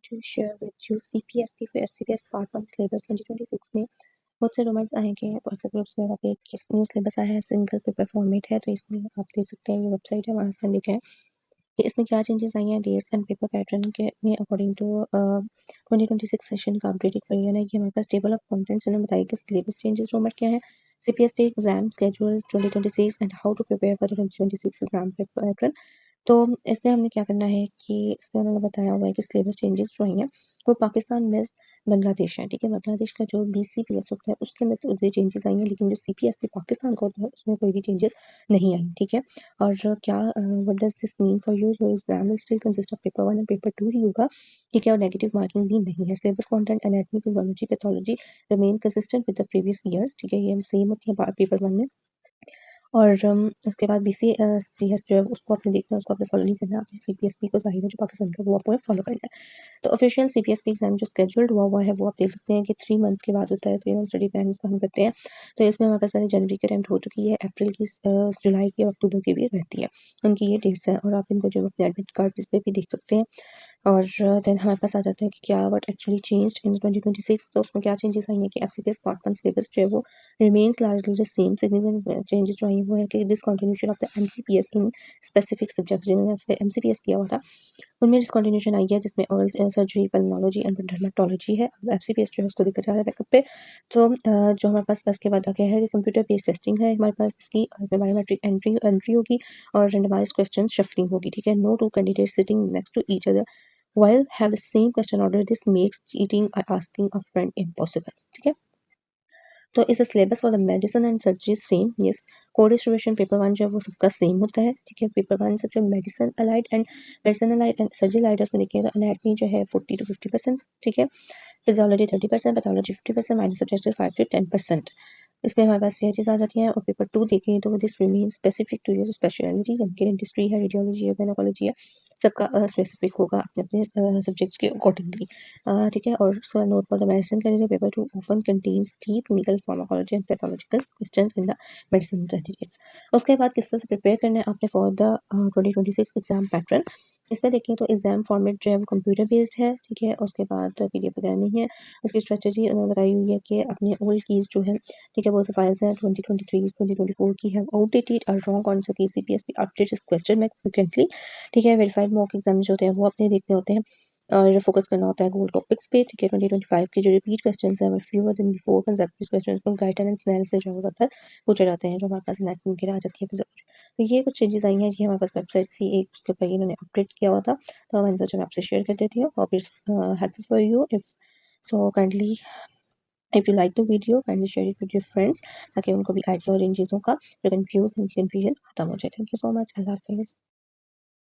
to share with you CPSP for FCPS Part 1 syllabus 2026 में बहुत से रूमर्स आए कि व्हाट्सएप ग्रुप्स में पे एक न्यू सिलेबस आया है, सिंगल पेपर फॉर्मेट है। तो इसमें आप देख सकते हैं, ये वेबसाइट है, वहाँ से लिखा है कि इसमें क्या चेंजेस आई हैं। डेट्स एंड पेपर पैटर्न के में अकॉर्डिंग टू 2026 सेशन का अपडेटेड वर्जन है कि हमारे पास टेबल ऑफ कंटेंट्स इन्होंने बताया कि सिलेबस चेंजेस रूमर क्या है, CPSP exam schedule 2026 and how to prepare for the 2026 exam pattern. तो इसमें हमने क्या करना है कि इसमें उन्होंने बताया हुआ है कि सिलेबस चेंजेस जो हैं वो पाकिस्तान में बांग्लादेश है, ठीक है। बांग्लादेश का जो BCPS होता है उसके अंदर तो चेंजेस आई हैं, लेकिन जो CPSP पाकिस्तान का होता है उसमें कोई भी चेंजेस नहीं आई, ठीक है। और क्या what does this mean for you, your exam will still consist of paper 1 and paper 2 ही होगा, ठीक है। और नेगेटिव मार्किंग भी नहीं है। Syllabus content anatomy physiology pathology remain consistent with the previous years, ठीक है। ये सेम होती है पेपर 1 में। और उसके बाद BCPS जो है उसको आपने देखना है, उसको आपने फॉलो नहीं करना। आपने CPSP को ज़ाहिर है जो पाकिस्तान का वो आपको फॉलो करना है। तो ऑफिशियल CPSP एग्जाम जो स्केड्यूल्ड हुआ है वो आप देख सकते हैं कि 3 मंथ्स के बाद होता है। 3 मंथ स्टडी प्लान इसको हम करते हैं। तो इसमें हमारे पास पहले जनवरी की अटेम्प्ट हो चुकी है, अप्रैल की, जुलाई की और अक्टूबर की भी रहती है। उनकी ये डेट्स हैं और आप इनको जो अपने एडमिट कार्ड इस पर भी देख सकते हैं। और देन हमारे पास आ जाता है कि क्या व्हाट एक्चुअली चेंज्ड इन 2026। तो उसमें क्या चेंजेस आई हैं कि FCPS पार्ट 1 सिलेबस जो है वो remains largely the same. Significant changes जो आई वो है कि discontinuation of the MCPS in specific subjects जिन्होंने MCPS किया हुआ था उनमें डिसकंटिन्यूशन आई है, जिसमें oral surgery, pulmonology and dermatology है। अब FCPS जो है उसको देखा जा रहा है बैकअप पे। तो जो हमारे पास इसके बाद आ गया है कि कंप्यूटर बेस्ड टेस्टिंग है हमारे पास, इसकी बायोमेट्रिक एंट्री होगी और रेंडमाइज्ड क्वेश्चन शफलिंग होगी, ठीक है। No two candidate sitting next to each other while have the same question order, this makes cheating or asking a friend impossible, ठीक है। तो इस syllabus for the medicine and surgery same, yes. Code distribution paper 1 जो है वो सबका same होता है, ठीक है। पेपर 1 से जो medicine allied and surgery allied उसमें देखिए तो एनाटमी जो है 40 to 50%, ठीक है। Physiology 30%, pathology 50%, minor subject 5 to 10%। इसमें हमारे पास यह चीज़ आ जाती है। और पेपर 2 देखें तो this remain specific to your speciality, यानी डेंटिस्ट्री है, रेडियोलॉजी है, गायनोकोलॉजी है, सबका स्पेसिफिक होगा अपने अपने सब्जेक्ट्स के अकॉर्डिंगली, ठीक है। और उसके बाद note for the medicine candidate paper 2 often contains deep clinical pharmacology and pathological questions in the medicine candidates. उसके बाद किस तरह से प्रिपेयर करना है आपने फॉर द 2026 एग्जाम पैटर्न। इसमें देखें तो एग्जाम फॉर्मेट जो है वो कंप्यूटर बेस्ड है, ठीक है। उसके बाद PDF वगैरह नहीं है। उसकी स्ट्रेटजी उन्होंने बताई हुई है कि अपने ओल्ड कीज जो है, ठीक है, वो फाइल्स हैं 2023 2024 की है, आउटडेटेड और रॉन्ग कॉन्सेप्ट की CPSP अपडेट क्वेश्चन में फ्रिक्वेंटली, ठीक है। वेरीफाइड मॉक एग्जाम जो होते हैं वो अपने देखने होते हैं और फोकस करना होता है गूगल टॉपिक्स पे, ठीक है। 2025 के जो रिपीट क्वेश्चंस हैं वो fewer than before concept questions को गाइडन एंड स्नेल से जो होता है पूछे जाते हैं, जो हमारे पास नेट में गिरा जाती है। तो ये कुछ चेंजेस आई हैं जी हमारे पास वेबसाइट सी एक के ऊपर इन्होंने अपडेट किया हुआ था, तो मैंने सोचा मैं आपसे शेयर कर देती हूँ। और it's helpful for you if so kindly if you like the video kindly share it with your friends, ताकि उनको भी आइडिया हो इन चीज़ों का, जो कंफ्यूजन खत्म हो जाए। थैंक यू सो मच, अल्लाह हाफिज़।